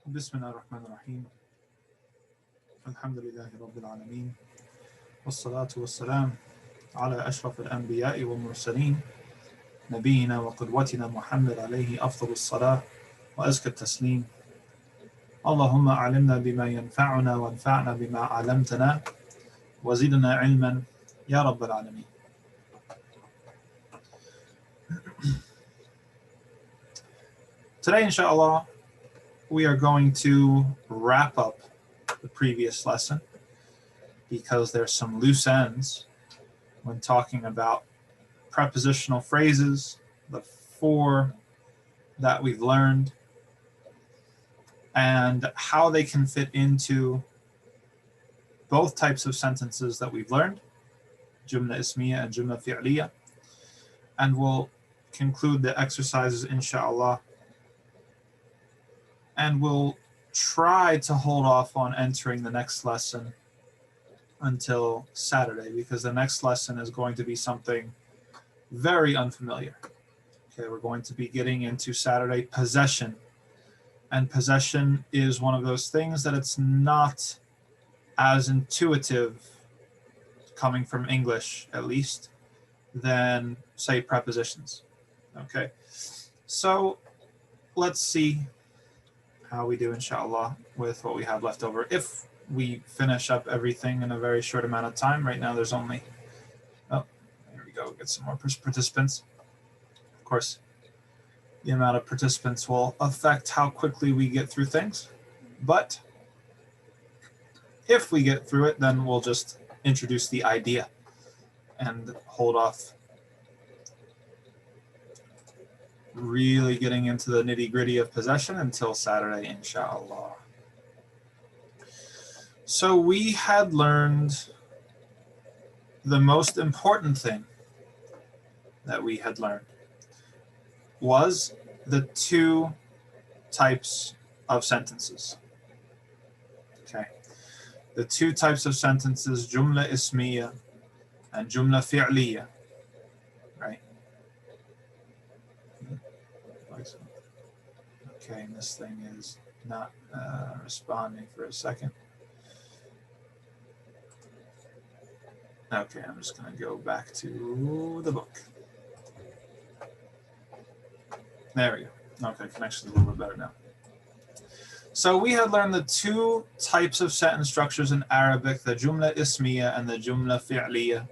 بسم الله الرحمن الرحيم الحمد لله رب العالمين والصلاة والسلام على أشرف الأنبياء والمرسلين نبينا وقدوتنا محمد عليه أفضل الصلاة وأزكى التسليم اللهم أعلمنا بما ينفعنا وانفعنا بما علمتنا وزدنا علما يا رب العالمين. Today, inshallah, we are going to wrap up the previous lesson because there's some loose ends when talking about prepositional phrases, the four that we've learned, and how they can fit into both types of sentences that we've learned, Jumla Ismiya and Jumla Fi'liya. And we'll conclude the exercises, inshallah, and we'll try to hold off on entering the next lesson until Saturday, because the next lesson is going to be something very unfamiliar. Okay, we're going to be getting into Saturday possession. And possession is one of those things that it's not as intuitive, coming from English at least, than, say, prepositions. Okay, so let's see how we do, inshallah, with what we have left over. If we finish up everything in a very short amount of time. Right now there's only, oh, there we go, get some more participants. Of course, the amount of participants will affect how quickly we get through things. But if we get through it, then we'll just introduce the idea and hold off really getting into the nitty-gritty of possession until Saturday, inshallah. So we had learned the most important thing that we had learned was the two types of sentences. Okay, the two types of sentences, Jumla Ismiya and Jumla Fi'liya, right? Okay, and this thing is not responding for a second. Okay, I'm just going to go back to the book. There we go. Okay, connection's a little bit better now. So we had learned the two types of sentence structures in Arabic, the Jumla Ismiya and the Jumla Fi'liya.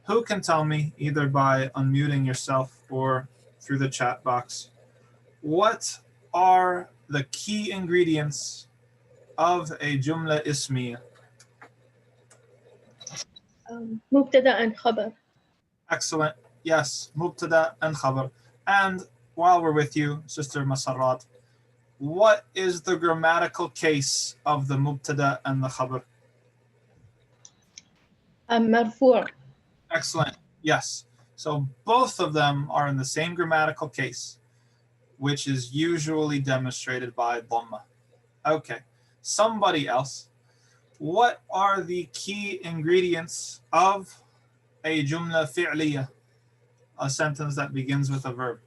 Who can tell me, either by unmuting yourself or through the chat box, what are the key ingredients of a Jumla Ismiya? مبتدأ and خبر. Excellent. Yes, mubtada and khabar. And while we're with you, Sister Masarrat, what is the grammatical case of the mubtada and the khabar? مرفوع. Excellent. Yes. So both of them are in the same grammatical case, which is usually demonstrated by dhamma. Okay. Somebody else. What are the key ingredients of a jumla fi'liya, a sentence that begins with a verb?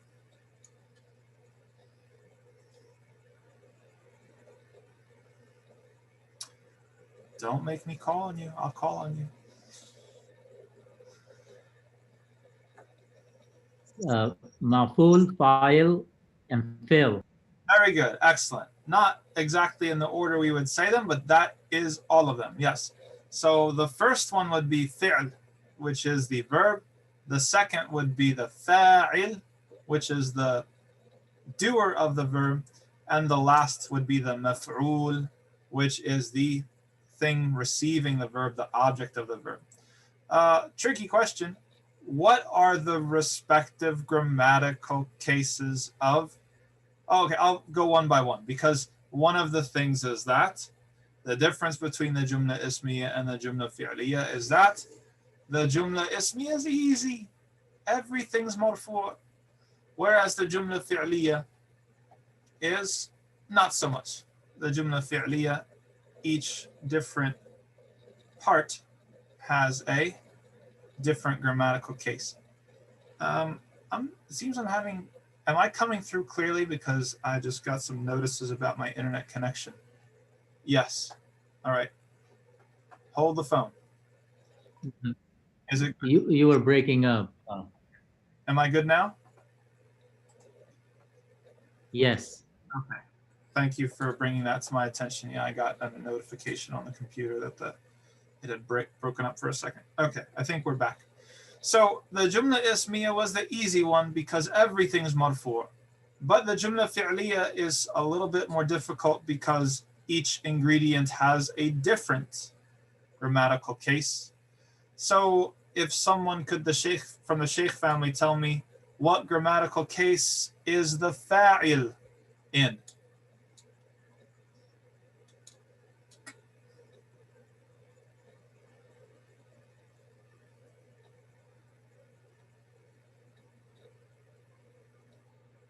Don't make me call on you. I'll call on you. Maf'ul, fa'il, and fi'l. Very good. Excellent. Not exactly in the order we would say them, but that is all of them. Yes. So the first one would be fi'l, which is the verb. The second would be the fa'il, which is the doer of the verb. And the last would be the maf'ul, which is the thing receiving the verb, the object of the verb. Tricky question. What are the respective grammatical cases of? Oh, okay, I'll go one by one, because one of the things is that the difference between the Jumla Ismiya and the Jumla Fi'liya is that the Jumla Ismiya is easy. Everything's marfu'. Whereas the Jumla Fi'liya is not so much. The Jumla Fi'liya, each different part has a different grammatical case. It seems I'm having Am I coming through clearly? Because I just got some notices about my internet connection. Yes. All right. Hold the phone. Mhm. Is it? You were breaking up. Am I good now? Yes. Okay. Thank you for bringing that to my attention. Yeah, I got a notification on the computer that it had broken up for a second. Okay, I think we're back. So the Jumla Ismiya was the easy one because everything's marfu'. But the Jumla Fi'liya is a little bit more difficult because each ingredient has a different grammatical case. So if someone could, from the Sheikh family, tell me what grammatical case is the fa'il in?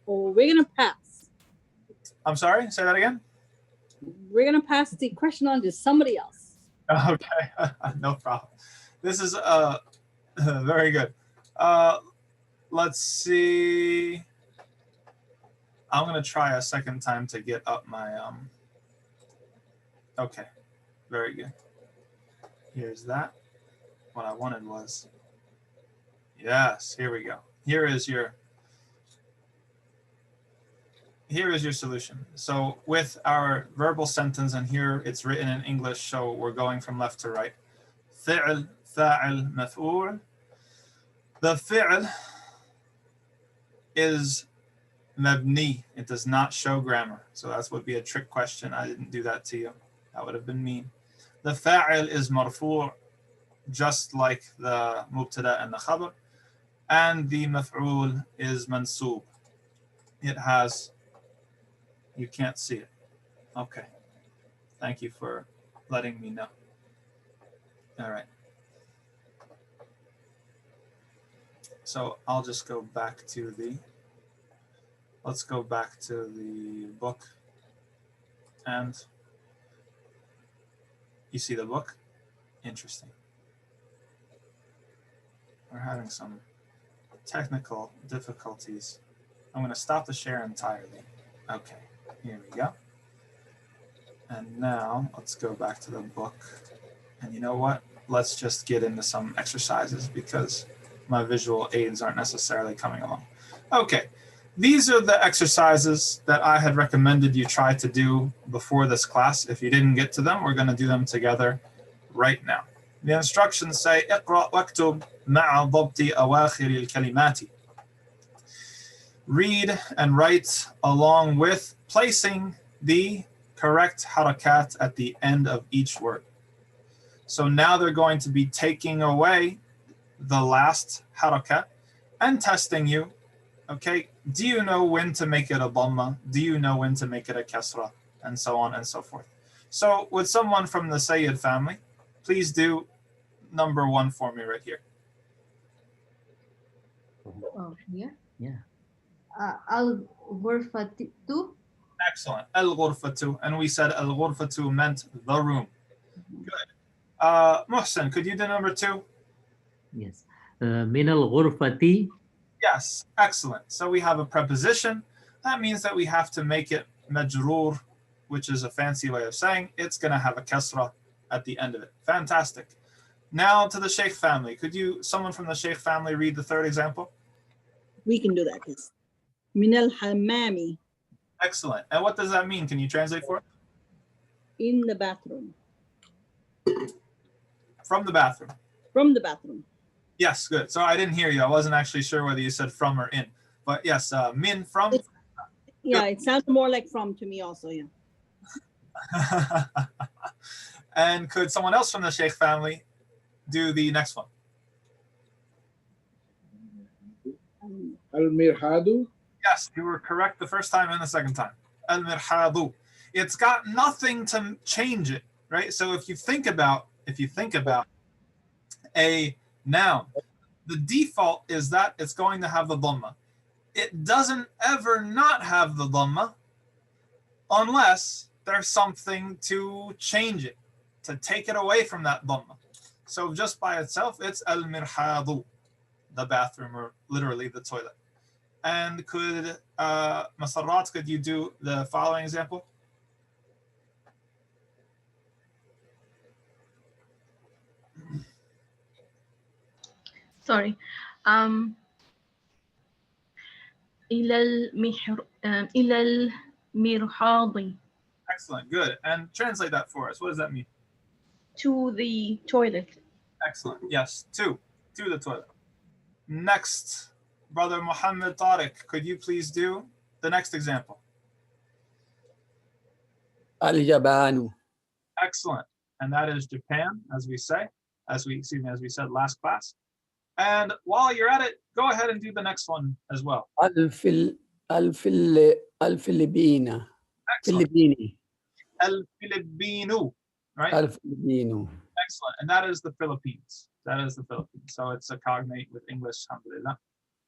Oh, we're gonna pass. I'm sorry, say that again? We're gonna pass the question on to somebody else. Okay, no problem. This is very good. Let's see. I'm gonna try a second time to get up my okay, very good. Here's that. What I wanted was, yes, here we go. Here is your solution. So with our verbal sentence, and here it's written in English, so we're going from left to right. فعل فاعل مفعول. The fi'l is mabni. It does not show grammar. So that would be a trick question. I didn't do that to you. That would have been mean. The fa'il is marfu', just like the mubtada and the khabar. And the maf'ul is mansub. It has, you can't see it. Okay. Thank you for letting me know. All right. So I'll just go back to let's go back to the book. And you see the book? Interesting. We're having some technical difficulties. I'm going to stop the share entirely. Okay, here we go. And now let's go back to the book. And you know what? Let's just get into some exercises because my visual aids aren't necessarily coming along. Okay, these are the exercises that I had recommended you try to do before this class. If you didn't get to them, we're going to do them together right now. The instructions say اقرأ واكتب مع ضبط أواخر الكلمات. Read and write along with placing the correct harakat at the end of each word. So now they're going to be taking away the last harakat and testing you. Okay, do you know when to make it a dhamma? Do you know when to make it a kasra? And so on and so forth. So with someone from the Sayyid family, please do number 1 for me right here. Oh, yeah. Yeah. Al-ghurfatu. Excellent. Al-ghurfatu. And we said al-ghurfatu meant the room. Good. Muhsin, could you do number 2? Yes. Min al-ghurfati. Yes, excellent. So we have a preposition. That means that we have to make it majroor, which is a fancy way of saying it's going to have a kasra at the end of it. Fantastic. Now to the Sheikh family. Could you, someone from the Sheikh family, read the 3rd example? We can do that, yes. Min al-hammami. Excellent. And what does that mean? Can you translate for it? In the bathroom. From the bathroom. From the bathroom. Yes, good. So I didn't hear you. I wasn't actually sure whether you said from or in. But yes, min, from. Yeah, it sounds more like from to me also, yeah. And could someone else from the Sheikh family do the next one? Al-mirhadu. Yes, you were correct the first time and the second time. Al-mirhadu. It's got nothing to change it, right? So if you think about a noun, the default is that it's going to have the dhamma. It doesn't ever not have the dhamma unless there's something to change it, to take it away from that dhamma. So just by itself, it's al-mirhadu, the bathroom, or literally the toilet. And could Masarrat, could you do the following example? Sorry. إلى المرحاض. Excellent, good. And translate that for us. What does that mean? To the toilet. Excellent. Yes, to the toilet. Next, brother Muhammad Tariq, could you please do the next example? اليابان Excellent. And that is Japan, as we said last class. And while you're at it, go ahead and do the next one as well. الفلبين Excellent. فلبيني El-Filipino, right? الفلبينو. Excellent. And that is the Philippines. That is the Philippines. So it's a cognate with English, alhamdulillah.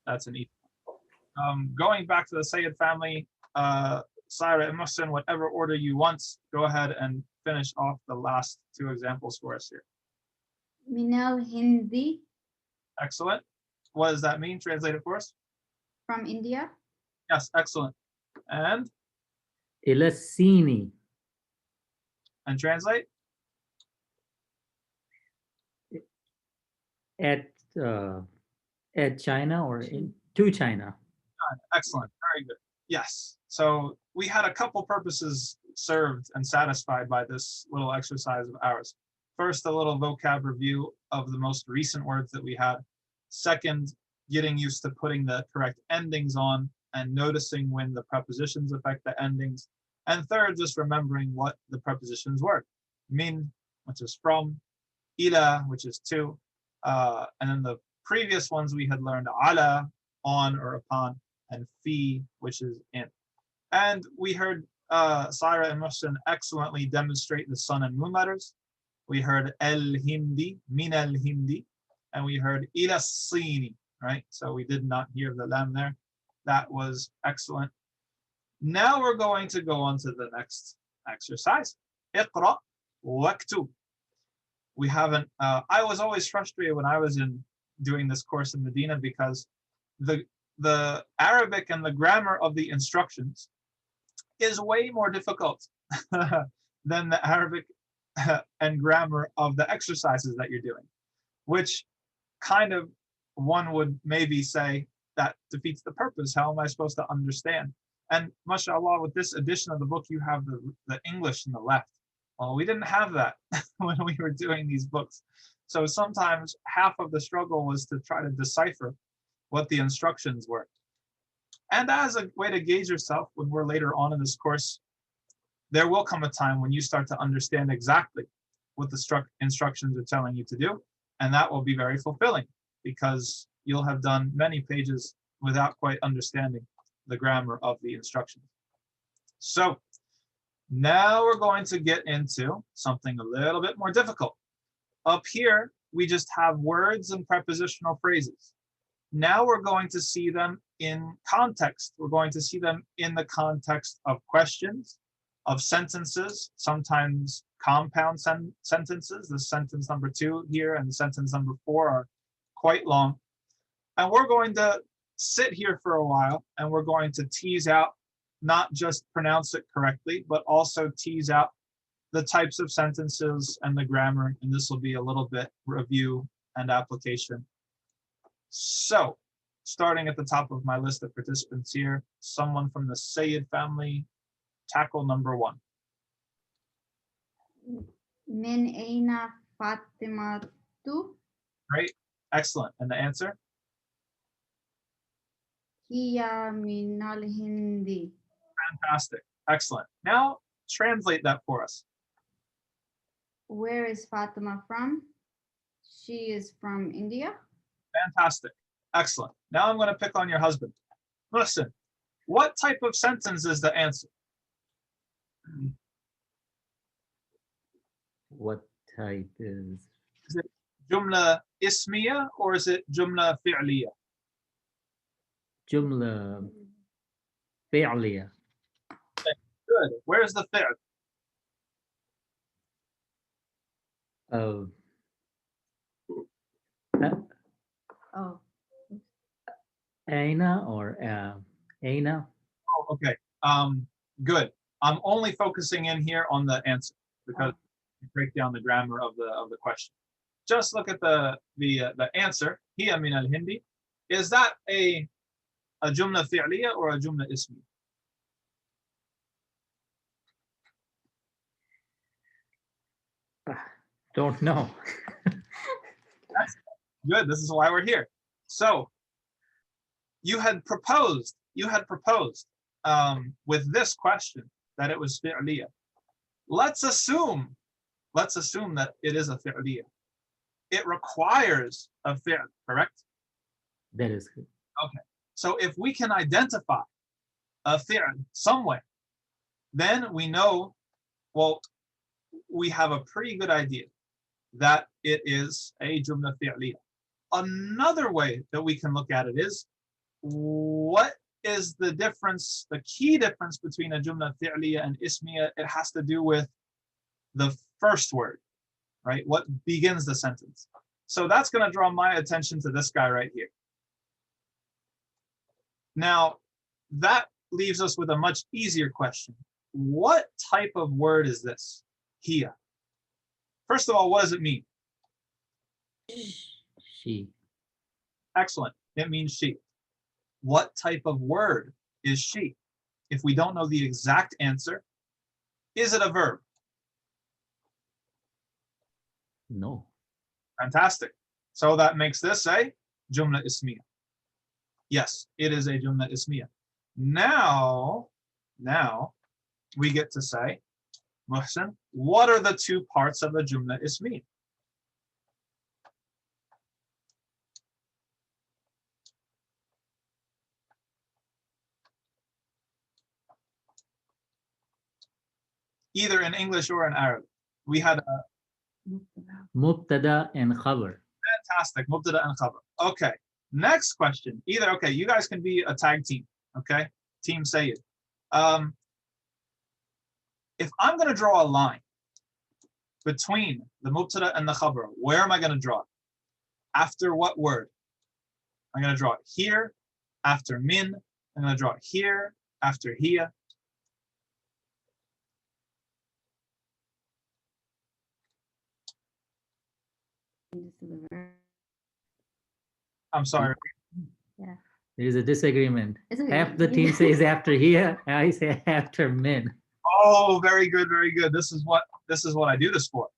That's an easy one. Going back to the Sayyid family, Saira and Muhsin, whatever order you want, go ahead and finish off the last two examples for us here. Minal Hindi Excellent. What does that mean? Translate it for us. from India. Yes, excellent. And إلى الصين. translate? At China or to China. Excellent. Very good. Yes. So we had a couple purposes served and satisfied by this little exercise of ours. First, a little vocab review of the most recent words that we had. Second, getting used to putting the correct endings on and noticing when the prepositions affect the endings. And third, just remembering what the prepositions were. Min, which is from, ila, which is to, and then the previous ones we had learned ala, on or upon, and fi, which is in. And we heard Saira and Muhsin excellently demonstrate the sun and moon letters. We heard el-Hindi, min al-Hindi, and we heard ila sini, right? So we did not hear the lam there. That was excellent. Now we're going to go on to the next exercise. Iqra waktub. We haven't, I was always frustrated when I was doing this course in Medina because the Arabic and the grammar of the instructions is way more difficult than the Arabic and grammar of the exercises that you're doing, which kind of one would maybe say that defeats the purpose. How am I supposed to understand? And mashallah, with this edition of the book, you have the English in the left. Well, we didn't have that when we were doing these books. So sometimes half of the struggle was to try to decipher what the instructions were. And as a way to gauge yourself, when we're later on in this course, there will come a time when you start to understand exactly what the instructions are telling you to do. And that will be very fulfilling because you'll have done many pages without quite understanding the grammar of the instructions. So now we're going to get into something a little bit more difficult. Up here, we just have words and prepositional phrases. Now we're going to see them in context. We're going to see them in the context of questions, of sentences, sometimes compound sentences. The sentence number 2 here and sentence number 4 are quite long. And we're going to sit here for a while and we're going to tease out, not just pronounce it correctly, but also tease out the types of sentences and the grammar. And this will be a little bit review and application. So, starting at the top of my list of participants here, someone from the Sayyid family, tackle number 1. Min aina Fatimatu Great, excellent. And the answer? hiya minal Hindi. Fantastic, excellent. Now, translate that for us. Where is Fatima from? She is from India. Fantastic, excellent. Now I'm going to pick on your husband. Listen, what type of sentence is the answer? What type is? Is it Joomla ismiya or is it Joomla fi'liya? Joomla fi'liya. Good. Where's the fi'l? Oh. Oh, Aina or Aina? Oh, okay. Good. I'm only focusing in here on the answer because you break down the grammar of the question. Just look at the answer. Hiya min al-Hindi. Is that a jumla fi'liya or a jumla ismiya? Don't know. That's good. This is why we're here. So you had proposed with this question that it was fi'liya. Let's assume that it is a fi'liya. It requires a fi'l, correct? That is good. Okay. So if we can identify a fi'l somewhere, then we know, well, we have a pretty good idea that it is a jumla fi'liya. Another way that we can look at it is, what is the difference, the key difference between a jumla fi'liya and ismiya? It has to do with the first word, right? What begins the sentence. So that's going to draw my attention to this guy right here. Now, that leaves us with a much easier question. What type of word is this? Hiya. First of all, what does it mean? She. Excellent. It means she. What type of word is she? If we don't know the exact answer, is it a verb? No. Fantastic. So that makes this a jumla ismiya. Yes, it is a jumla ismiya. Now we get to say, Muhsin, what are the two parts of a jumla ismiya? Either in English or in Arabic. We had a Mubtada and khabar. fantastic mubtada and khabar. Okay, next question. Either, okay, you guys can be a tag team, okay? Team Sayyid. If I'm going to draw a line between the mubtada and the khabar, where am I going to draw it? After what word? I'm going to draw it here, after min. I'm going to draw it here, after hiya. I'm sorry. There is a disagreement. It's okay. Half the team says after here, I say after min. Oh, very good, very good. This is what I do this for.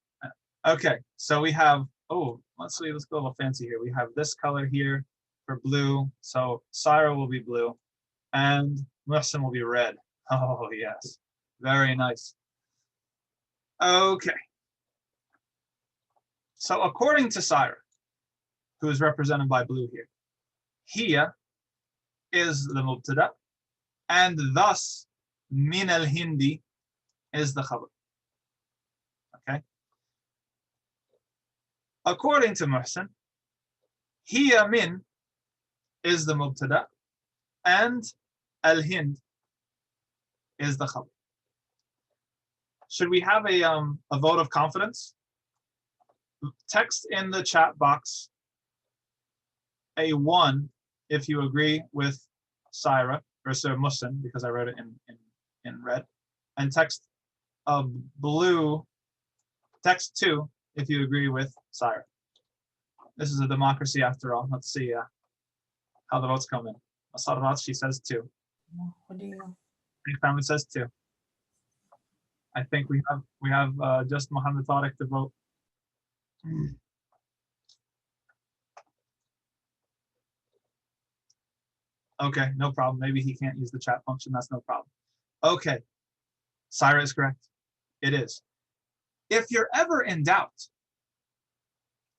Okay, so we have, oh, let's go a little fancy here. We have this color here for blue. So Syra will be blue and Muhsin will be red. Oh, yes. Very nice. Okay. So according to Syra, who is represented by blue here, hiya is the mubtada, and thus min al-Hindi is the khabar. Okay. According to Muhsin, hiya min is the mubtada, and al-Hind is the khabar. Should we have a vote of confidence? Text in the chat box a 1 if you agree with Syra, or Sir Muhsin, because I wrote it in red, and text a blue, text 2 if you agree with Syra. This is a democracy after all. Let's see how the votes come in. Masarrat, she says 2. Your family says 2. I think we have just Muhammad Tariq to vote. Okay, no problem. Maybe he can't use the chat function. That's no problem. Okay, Syra is correct. It is. If you're ever in doubt,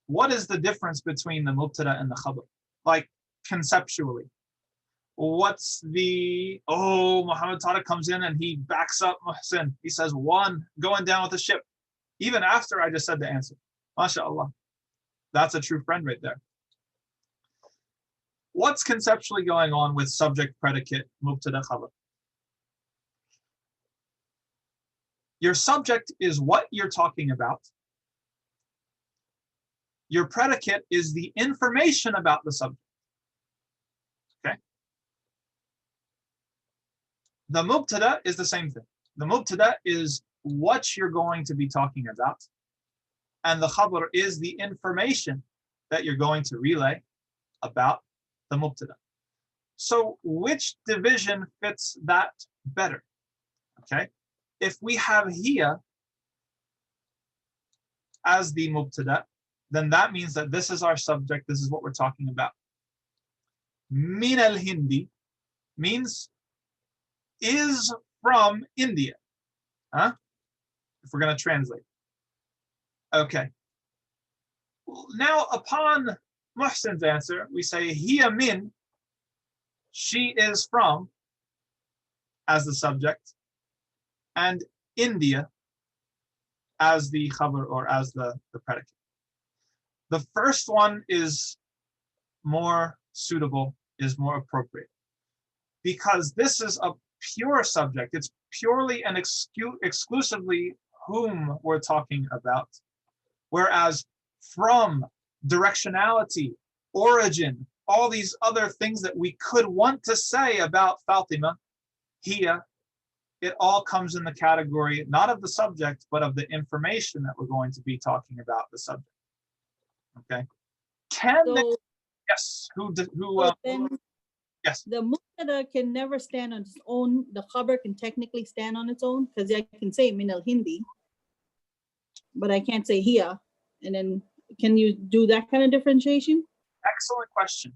what is the difference between the mubtada and the khabar? Like conceptually, what's the, oh, Muhammad Tariq comes in and he backs up Muhsin. He says 1 going down with the ship, even after I just said the answer. MashaAllah. That's a true friend right there. What's conceptually going on with subject, predicate, mubtada, khabar? Your subject is what you're talking about. Your predicate is the information about the subject. Okay? The mubtada is the same thing. The mubtada is what you're going to be talking about. And the khabar is the information that you're going to relay about the mubtada. So which division fits that better? Okay. If we have hiya as the mubtada, then that means that this is our subject. This is what we're talking about. Min al-Hindi means is from India. Huh? If we're going to translate. Okay. Now, upon Muhsin's answer, we say hiya min, she is from, as the subject, and India as the khabar or as the predicate. The first one is more suitable, is more appropriate, because this is a pure subject. It's purely and exclusively whom we're talking about. Whereas from, directionality, origin, all these other things that we could want to say about Fatima, hiya, it all comes in the category not of the subject, but of the information that we're going to be talking about the subject. Okay. So, Yes. then Yes. the mubtada can never stand on its own. The khabar can technically stand on its own because I can say min al Hindi, but I can't say hiya. And then can you do that kind of differentiation? Excellent question.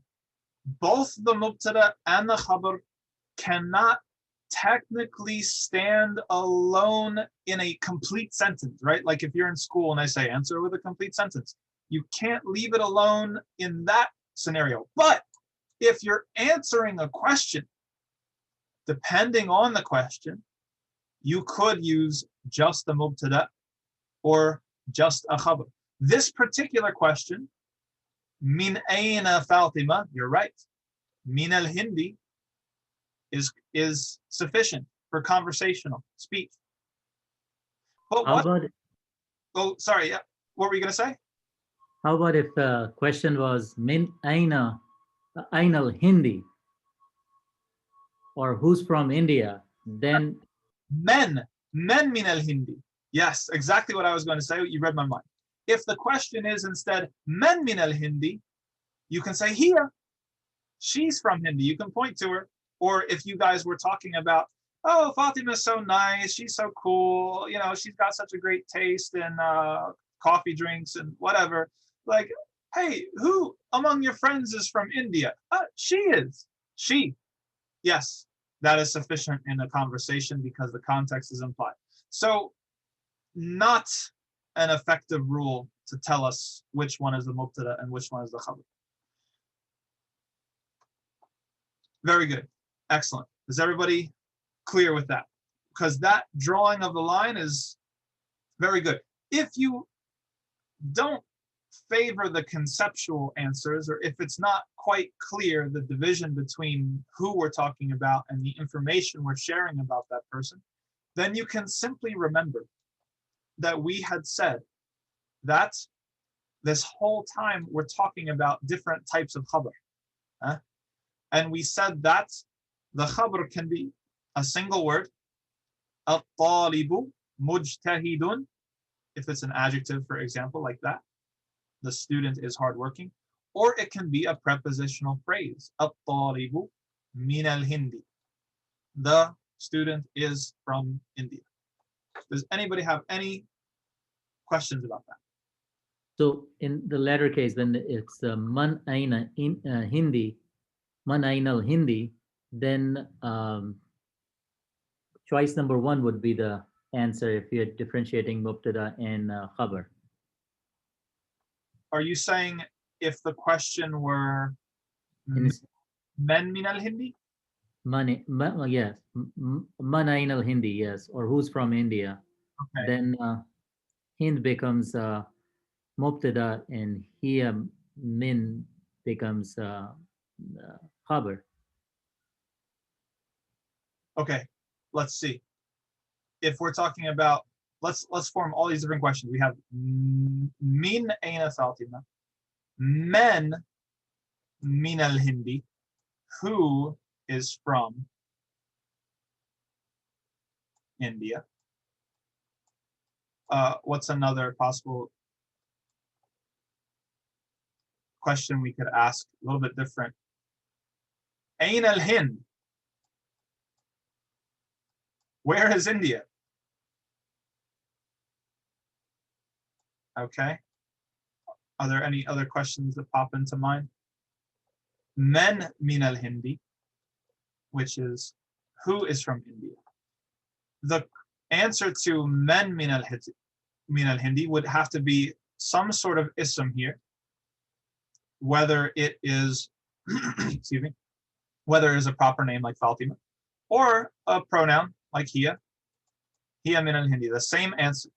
Both the mubtada and the khabar cannot technically stand alone in a complete sentence, right? Like if you're in school and I say answer with a complete sentence, you can't leave it alone in that scenario. But if you're answering a question, depending on the question, you could use just the mubtada or just a khabar. This particular question, min ayna Fatima, you're right. Min al-Hindi is sufficient for conversational speech. But How what? about, Oh, sorry. Yeah. What were you going to say? how about if the question was min aina al-Hindi, or who's from India? Then Men min al-Hindi. Yes, exactly what I was going to say. You read my mind. If the question is instead men min al-Hindi, you can say hiya. She's from Hindi. You can point to her. Or if you guys were talking about, oh, Fatima's so nice, she's so cool, you know, she's got such a great taste in coffee drinks and whatever. Like, hey, who among your friends is from India? She is. She. Yes, that is sufficient in a conversation because the context is implied. So, not an effective rule to tell us which one is the mubtada and which one is the khabar. Very good. Excellent. Is everybody clear with that? Because that drawing of the line is very good. If you don't favor the conceptual answers, or if it's not quite clear the division between who we're talking about and the information we're sharing about that person, then you can simply remember that we had said that this whole time we're talking about different types of khabar. And we said that the khabar can be a single word, at-talibu mujtahidun, if it's an adjective, for example, like that. The student is hardworking. Or it can be a prepositional phrase, at-talibu min al-Hindi. The student is from India. Does anybody have any questions about that? so in the latter case, when it's man aina in Hindi, man aina al-Hindi, then choice number one would be the answer if you're differentiating mubtada and khabar. Are you saying if the question were In men min al-Hindi? yes, man aina al-Hindi, yes, or who's from India, Okay. then Hind becomes mubtada and hiya min becomes khabar. Okay, let's see. If we're talking about, let's form all these different questions. We have min aina Fatima, men min al-Hindi, who is from India. What's another possible question we could ask? A little bit different. Ain al-Hind? Where is India? Okay. Are there any other questions that pop into mind? Men min al-Hindi, which is who is from India. The answer to men min al-Hindi would have to be some sort of ism here, whether it is, excuse me, whether it is a proper name like Fatima, or a pronoun like hiya min al-Hindi, the same answer.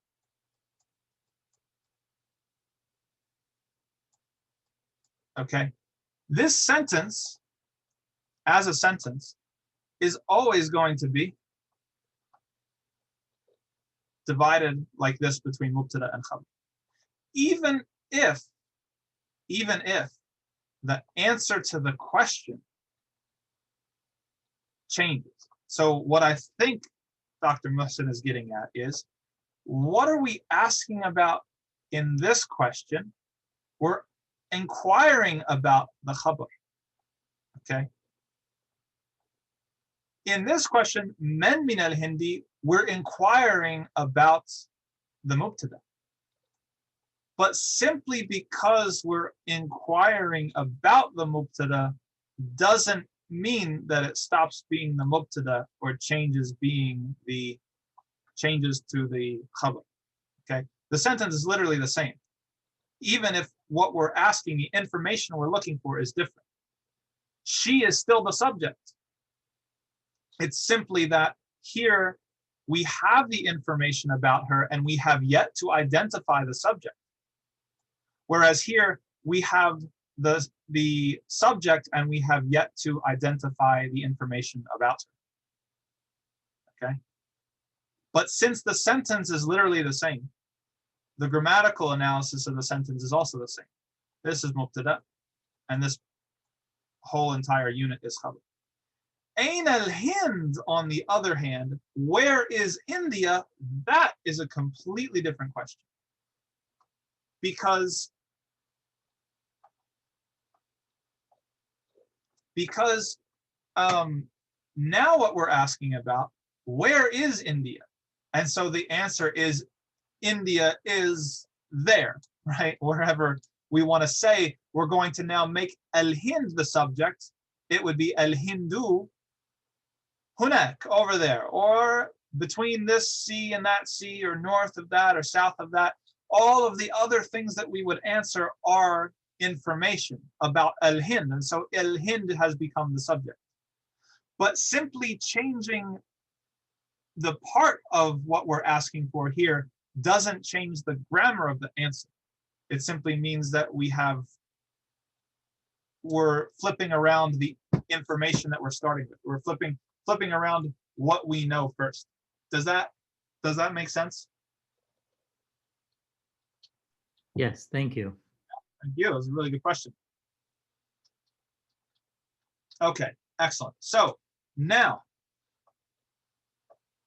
Okay, this sentence, as a sentence, is always going to be divided like this between mubtada and khabar. Even if the answer to the question changes. So what I think Dr. Muhsin is getting at is, what are we asking about in this question? We're inquiring about the khabar. Okay. In this question, men min al-Hindi, we're inquiring about the mubtada. But simply because we're inquiring about the mubtada doesn't mean that it stops being the mubtada or changes to the khabar. Okay, the sentence is literally the same, even if what we're asking, the information we're looking for, is different. She is still the subject. It's simply that here we have the information about her and we have yet to identify the subject. Whereas here we have the subject and we have yet to identify the information about her. Okay. But since the sentence is literally the same, the grammatical analysis of the sentence is also the same. This is mubtada, and this whole entire unit is khabar. Ain al-Hind, on the other hand, where is India? That is a completely different question. Because now what we're asking about, where is India? And so the answer is India is there, right? Wherever we want to say, we're going to now make al-Hind the subject. It would be al-Hindu hunak, over there, or between this sea and that sea, or north of that or south of that. All of the other things that we would answer are information about al-Hind, and so al-Hind has become the subject. But simply changing the part of what we're asking for here doesn't change the grammar of the answer. It simply means that we're flipping around the information that we're starting with. We're flipping around what we know first. Does that make sense? Yes, thank you. Thank you. It was a really good question. Okay, excellent. So now,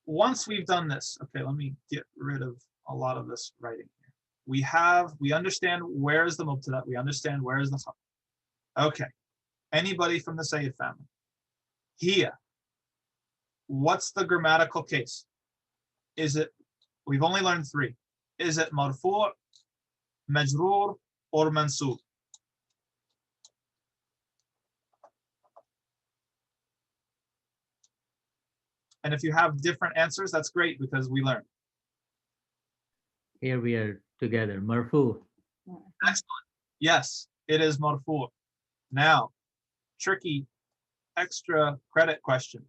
once we've done this, okay, let me get rid of a lot of this writing here. We understand where is the mubtada, we understand where is the khabar. Okay, anybody from the Sayyid family? Here, what's the grammatical case? We've only learned three. Is it marfu', majroor, or mansoob? And if you have different answers, that's great, because we learned. Here we are together. Marfu. Excellent. Yes, it is marfu'. Now, tricky extra credit question.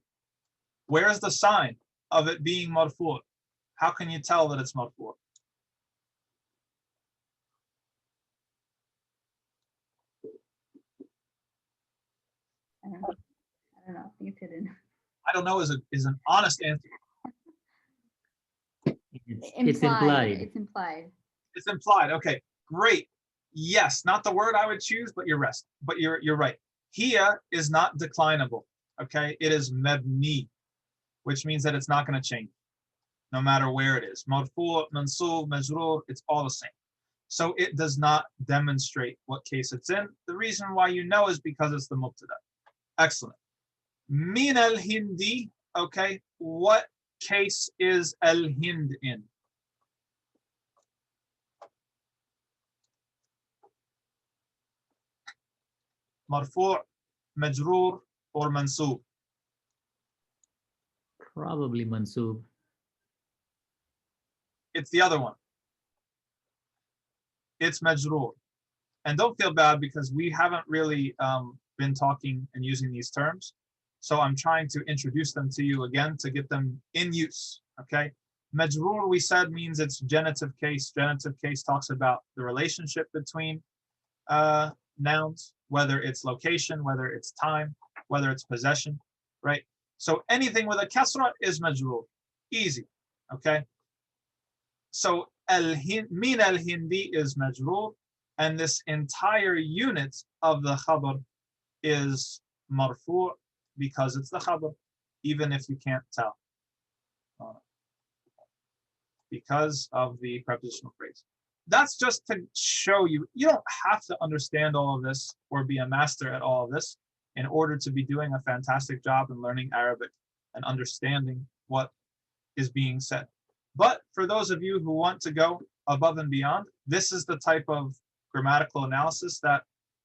Where's the sign of it being marfu'? How can you tell that it's marfu'? I don't know. I think it's hidden. I don't know is an honest answer. It's implied. It's implied. It's implied. Okay, great. Yes, not the word I would choose, but you're right. Hiya is not declinable. Okay, it is mebni, which means that it's not going to change. no matter where it is. Marfu', mansub, majroor, it's all the same. So it does not demonstrate what case it's in. The reason why you know is because it's the mubtada. Excellent. Min al-Hindi, okay, what case is al-Hind in? Marfu', majroor, or mansub? Probably mansub. It's the other one. It's majroor. And don't feel bad because we haven't really been talking and using these terms. So I'm trying to introduce them to you again to get them in use, okay? Majroor, we said, means it's genitive case. Genitive case talks about the relationship between nouns, whether it's location, whether it's time, whether it's possession, right? So anything with a kasra is majroor. Easy, okay? So min al-Hindi is majroor, and this entire unit of the khabar is marfu' because it's the khabar, even if you can't tell, because of the prepositional phrase. That's just to show you, you don't have to understand all of this or be a master at all of this in order to be doing a fantastic job in learning Arabic and understanding what is being said. But for those of you who want to go above and beyond, this is the type of grammatical analysis that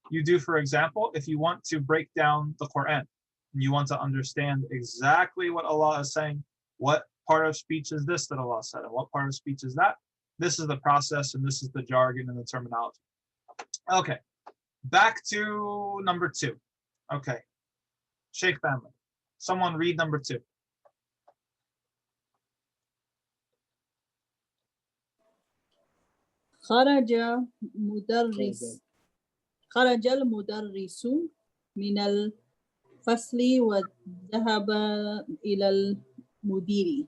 you do. For example, if you want to break down the Quran and you want to understand exactly what Allah is saying, what part of speech is this that Allah said and what part of speech is that, this is the process and this is the jargon and the terminology. Okay, back to number 2. Okay, Sheikh family, someone read number 2. خرج مدرس خرج المدرس من الفصل وذهب إلى المدير.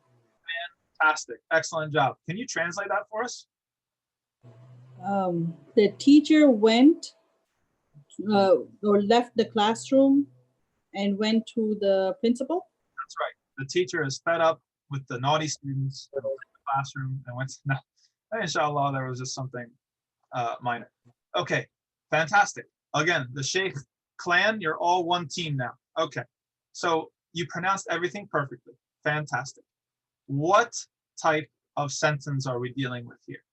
Fantastic, excellent job. Can you translate that for us? The teacher went or left the classroom and went to the principal. That's right. The teacher is fed up with the naughty students in the classroom and went to, no, inshallah, there was just something minor. Okay, fantastic. Again, the Sheikh clan, you're all one team now. Okay, so you pronounced everything perfectly. Fantastic. What type of sentence are we dealing with here?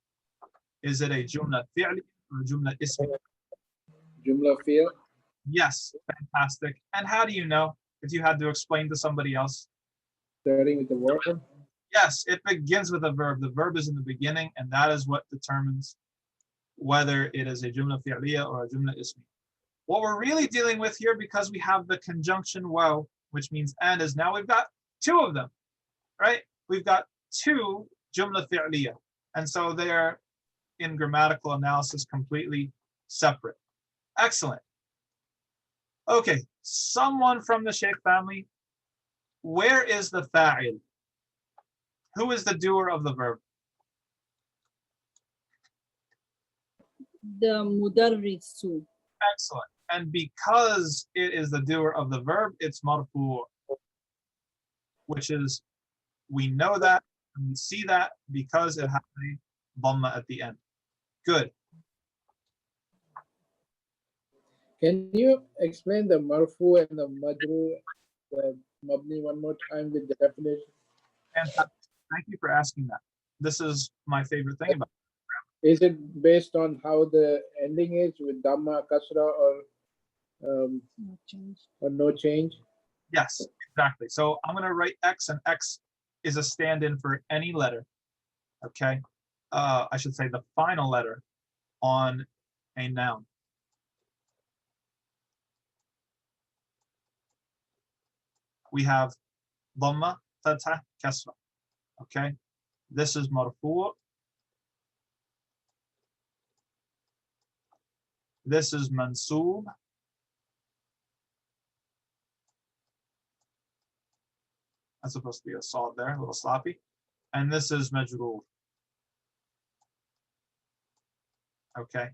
Is it a jumla fi'li or a jumla ismi? Joomla fi'l. Yes, fantastic. And how do you know if you had to explain to somebody else? Starting with the verb. Yes, it begins with a verb. The verb is in the beginning, and that is what determines whether it is a jumla fi'liya or a jumla ismi. What we're really dealing with here, because we have the conjunction waw, which means and, is now we've got 2 of them, right? We've got 2 jumla fi'liya, and so they're in grammatical analysis completely separate. Excellent. Okay, someone from the Sheikh family, where is the fa'il? Who is the doer of the verb? The mudarrisu. Excellent. And because it is the doer of the verb, it's marfu', which is, we know that and we see that because it has a dhamma at the end. Good. Can you explain the marfu and the majrur, the mabni, one more time with the definition? Fantastic. Thank you for asking that. This is my favorite thing about it. Is it based on how the ending is with dhamma, kasra, or no change? Yes, exactly. So I'm going to write X, and X is a stand-in for any letter. Okay. I should say the final letter on a noun. We have dhamma, fatha, kasra. Okay. This is marfu'. This is mansoob. That's supposed to be a solid there, a little sloppy. And this is majroor. Okay.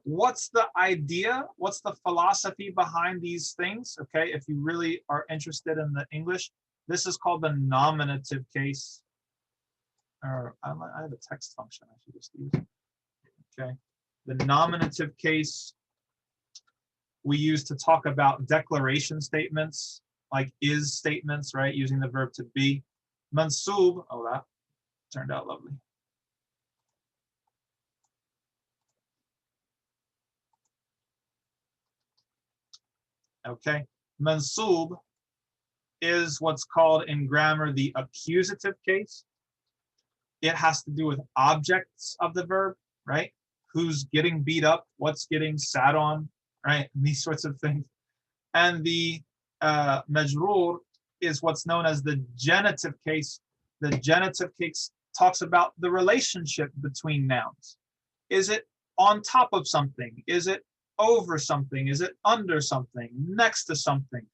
What's the idea? What's the philosophy behind these things? Okay, if you really are interested in the English, this is called the nominative case. or I have a text function I should just use. Okay. The nominative case we use to talk about declaration statements, like is statements, right? Using the verb to be. Mansub, oh, that turned out lovely. Okay. Mansub is what's called in grammar the accusative case. It has to do with objects of the verb, right? Who's getting beat up, what's getting sat on, right? And these sorts of things. And the majroor is what's known as the genitive case. The genitive case talks about the relationship between nouns. Is it on top of something? Is it over something? Is it under something? Next to something?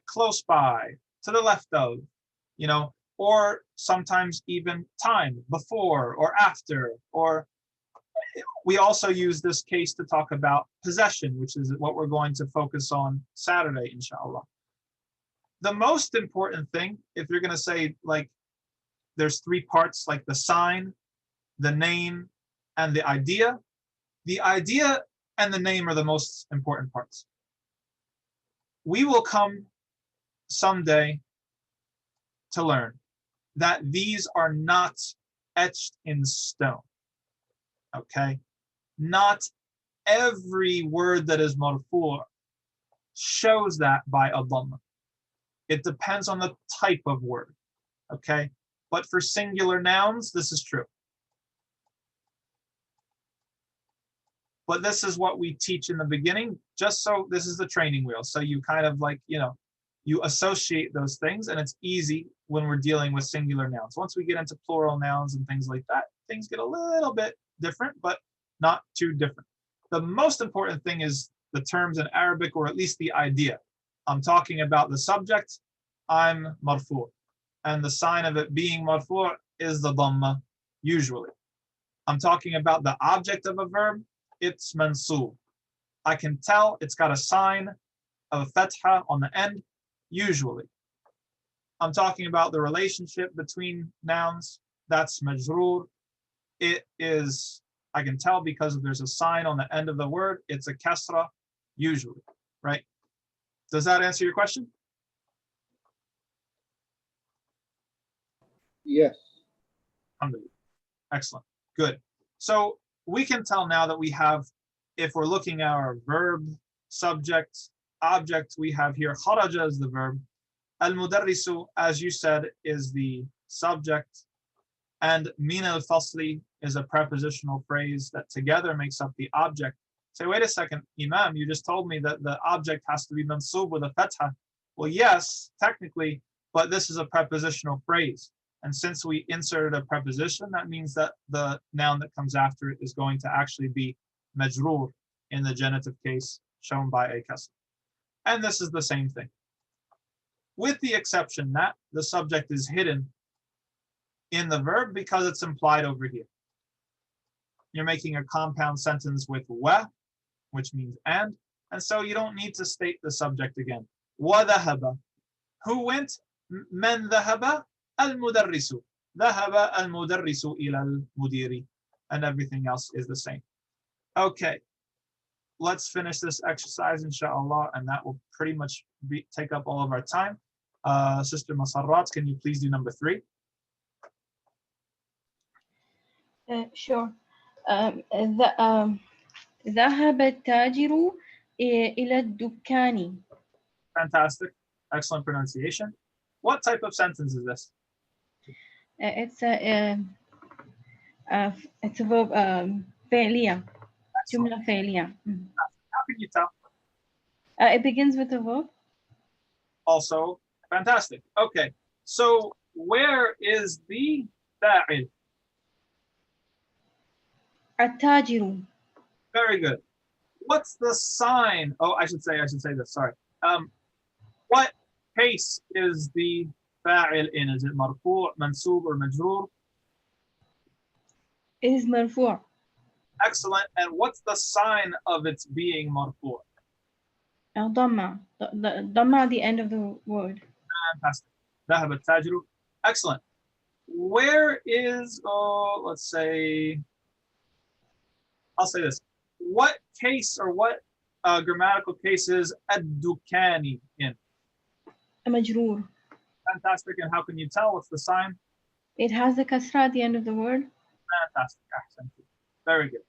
Close by? To the left of? You know, or sometimes even time, before or after, or we also use this case to talk about possession, which is what we're going to focus on Saturday, inshallah. The most important thing, if you're going to say, like, there's three parts, like the sign, the name, and the idea and the name are the most important parts. We will come someday to learn that these are not etched in stone. Okay? Not every word that is marfu' shows that by a dhamma. It depends on the type of word. Okay? But for singular nouns, this is true. But this is what we teach in the beginning, just so this is the training wheel. So you kind of like, you know, you associate those things, and it's easy when we're dealing with singular nouns. Once we get into plural nouns and things like that, things get a little bit different, but not too different. The most important thing is the terms in Arabic, or at least the idea. I'm talking about the subject, I'm marfu'. And the sign of it being marfu' is the dhamma, usually. I'm talking about the object of a verb, it's mansub. I can tell it's got a sign of a fatha on the end, usually. I'm talking about the relationship between nouns, that's majroor. It is, I can tell because there's a sign on the end of the word, it's a kasra, usually, right? Does that answer your question? Yes. Excellent, good. So we can tell now that we have, if we're looking at our verb, subject, object, we have here kharaja is the verb. Al-mudarrisu, as you said, is the subject. And min al-fasli is a prepositional phrase that together makes up the object. Say, wait a second, Imam, you just told me that the object has to be mansub with a fatha. Well, yes, technically, but this is a prepositional phrase. And since we inserted a preposition, that means that the noun that comes after it is going to actually be majroor in the genitive case shown by a kasra. And this is the same thing, with the exception that the subject is hidden in the verb because it's implied over here. You're making a compound sentence with wa, which means and so you don't need to state the subject again. Wa dhahaba. Who went? Man dhahaba? Al-mudarrisu. Dhahaba al-mudarrisu ila al-mudiri. And everything else is the same. Okay. Let's finish this exercise, inshallah, and that will pretty much take up all of our time. Sister Masarrat, can you please do number 3? Sure. ذهب التاجر إلى الدكان. Fantastic. Excellent pronunciation. What type of sentence is this? It's a verb فعلية. جملة فعلية. How can you tell? It begins with a verb. Also, fantastic. Okay. So where is the fa'il? التاجر. Very good. What's the sign? Oh, I should say this. Sorry. What case is the fa'il in? Is it marfu', mansub, or majroor? It is مرفوع. Excellent. And what's the sign of its being marfu'? ضمة. The ضمة at the end of the word. Fantastic. ذهب التاجر. Excellent. where is, oh, let's say, I'll say this. What case or what grammatical case is ad-dukani in? مجرور. Fantastic. And how can you tell? What's the sign? It has the kasra at the end of the word. Fantastic. Excellent. Very good.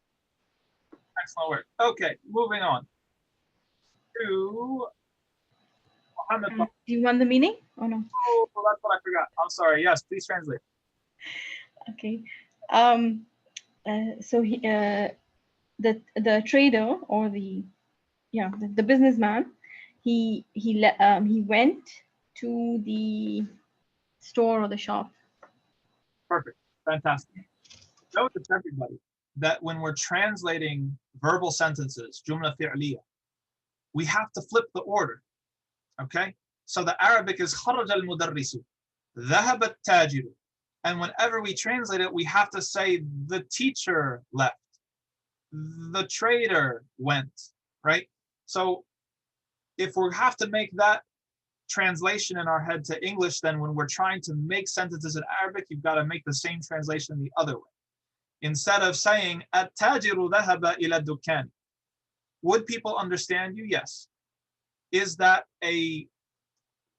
Excellent work. Okay, moving on to Muhammad. Do you want the meaning? Oh no. Oh, that's what I forgot. I'm sorry. Yes, please translate. Okay. So the trader or the businessman, he went to the store or the shop. Perfect. Fantastic. Notice, everybody, that when we're translating verbal sentences, jumla fi'liya, we have to flip the order. Okay? So the Arabic is خرج المدرس, ذهب التاجر. And whenever we translate it, we have to say the teacher left, the trader went, right? So if we have to make that translation in our head to English, then when we're trying to make sentences in Arabic, you've got to make the same translation the other way. Instead of saying التاجر ذهب إلى الدكان, would people understand you? Yes. Is that a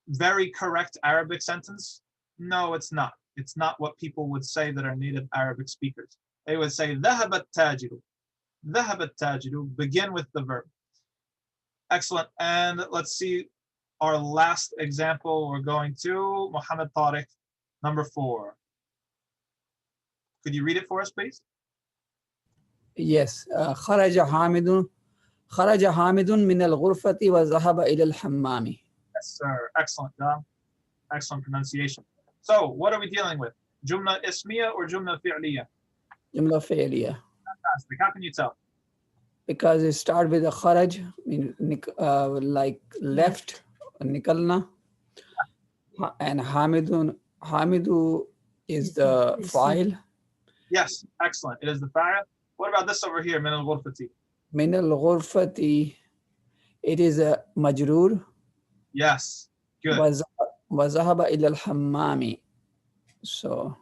very correct Arabic sentence? No, it's not. It's not what people would say that are native Arabic speakers. They would say ذهب التاجر. ذهب التاجر. Begin with the verb. Excellent. And let's see our last example. We're going to Muhammad Tariq, number 4. Could you read it for us, please? Yes. خرج حامد من الغرفة وذهب إلى الحمام. Yes, sir. Excellent, John. Excellent pronunciation. So, what are we dealing with? Jumla ismiya or jumla fi'liya? جملة فعلية. Fantastic. How can you tell? Because it starts with a خرج, like left, nikalna. And Hamidu is the file. Yes, excellent. It is the fa'il. What about this over here, min al-ghurfati? من الغرفة, it is a majrur. Yes, good. وذهب إلى الحمام. So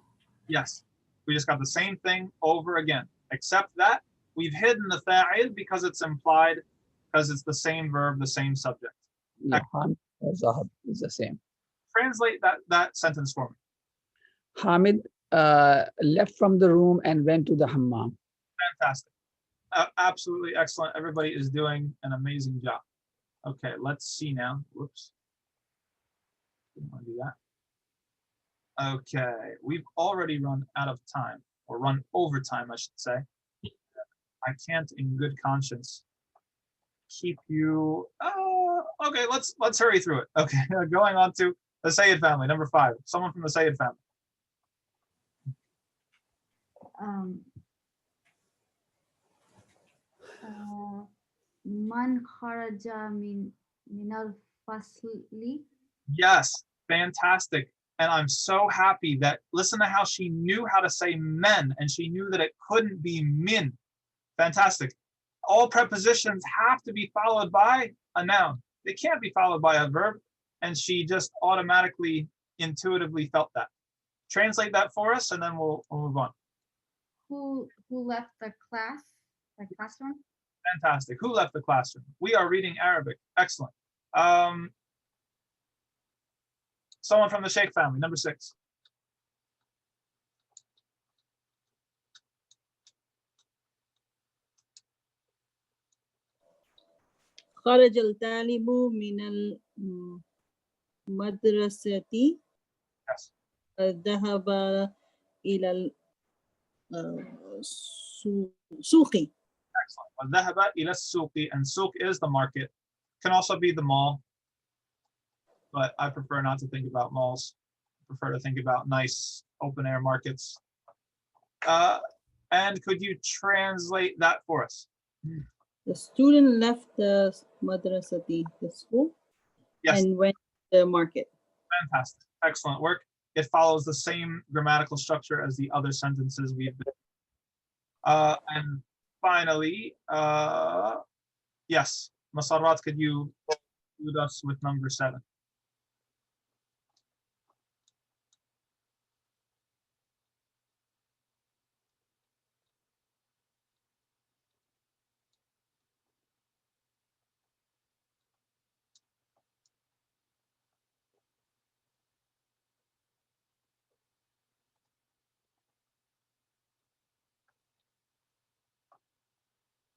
Yes, we just got the same thing over again, except that we've hidden the fa'il because it's implied, because it's the same verb, the same subject. yeah, وذهب is the same. Translate that sentence for me. Hamid left from the room and went to the hammam. Fantastic. Absolutely excellent. Everybody is doing an amazing job. Okay, let's see now. Whoops. Didn't want to do that. Okay, we've already run out of time, or run over time, I should say. I can't, in good conscience, keep you. Okay, let's hurry through it. Okay, going on to the Sayyid family, number 5. Someone from the Sayyid family. Man kharaja min al-fasli. Yes, fantastic. And I'm so happy that, listen to how she knew how to say men, and she knew that it couldn't be min. Fantastic. All prepositions have to be followed by a noun. They can't be followed by a verb. And she just automatically, intuitively felt that. Translate that for us, and then we'll move on. Who left the classroom? Fantastic. Who left the classroom? We are reading Arabic. Excellent. Someone from the Sheikh family, number 6. خرج الطالب من المدرسة. Yes. ذهب إلى السوق. Excellent. وذهب إلى السوق, and souk is the market. Can also be the mall, but I prefer not to think about malls. I prefer to think about nice open air markets. And could you translate that for us? The student left the madrasati, the school, Yes. and went to the market. Fantastic. Excellent work. It follows the same grammatical structure as the other sentences we've been. And finally, yes, Masarrat, could you lead us with number 7?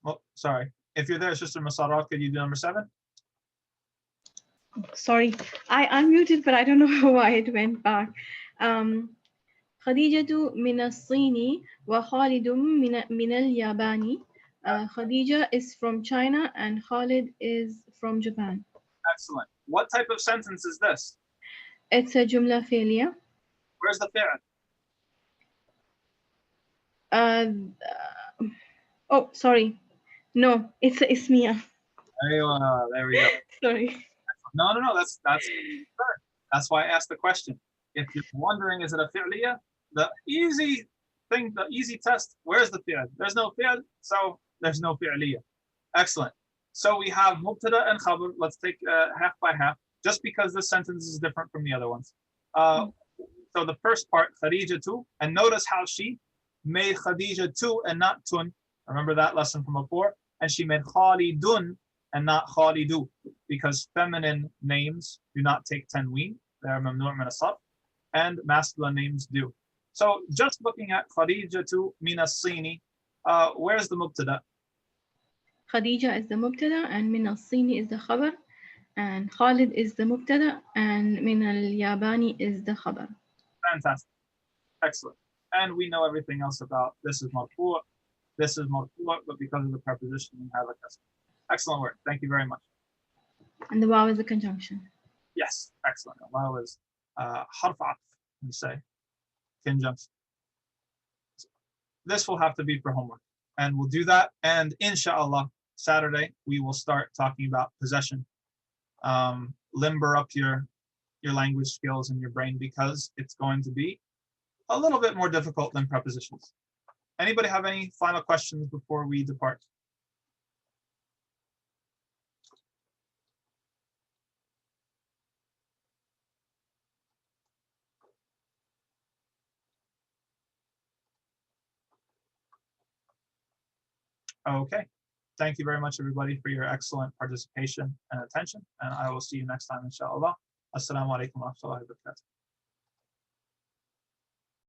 Oh, sorry. If you're there, Sister Masara, could you do number 7? Sorry, I unmuted, but I don't know why it went back. خديجة من الصين وخالد من اليابان. Khadija is from China and Khalid is from Japan. Excellent. What type of sentence is this? It's a Joomla failure. Where's the fi'l? Oh, sorry. No, it's a ismiya. There we go. Sorry. No, that's why I asked the question. If you're wondering, is it a fi'liya? The easy thing, the easy test, where's the fi'l? There's no fi'l, so there's no fi'liya. Excellent. So we have mubtada and khabar. Let's take half by half, just because this sentence is different from the other ones. So the first part, Khadija tu, and notice how she made Khadija tu and not tun. Remember that lesson from before? And she made Khalidun and not Khalidu, because feminine names do not take tanween. They're mamnu' min as-sarf, and masculine names do. So just looking at Khadija tu min as-sini, where's the mubtada? Khadija is the mubtada and min al-sini is the khabar, and Khalid is the mubtada and min al-yabani is the khabar. Fantastic. Excellent. And we know everything else about this is marfu', this is marfu', but because of the preposition, we have a kasr. Excellent work. Thank you very much. And the waw is a conjunction. Yes, excellent. Waw is harf atf, we say, conjunction. This will have to be for homework, and we'll do that. And inshallah, Saturday, we will start talking about possession. Limber up your language skills in your brain, because it's going to be a little bit more difficult than prepositions. Anybody have any final questions before we depart? Okay. Thank you very much, everybody, for your excellent participation and attention. And I will see you next time, inshallah. Assalamu alaikum wa rahmatullahi wa barakatuh.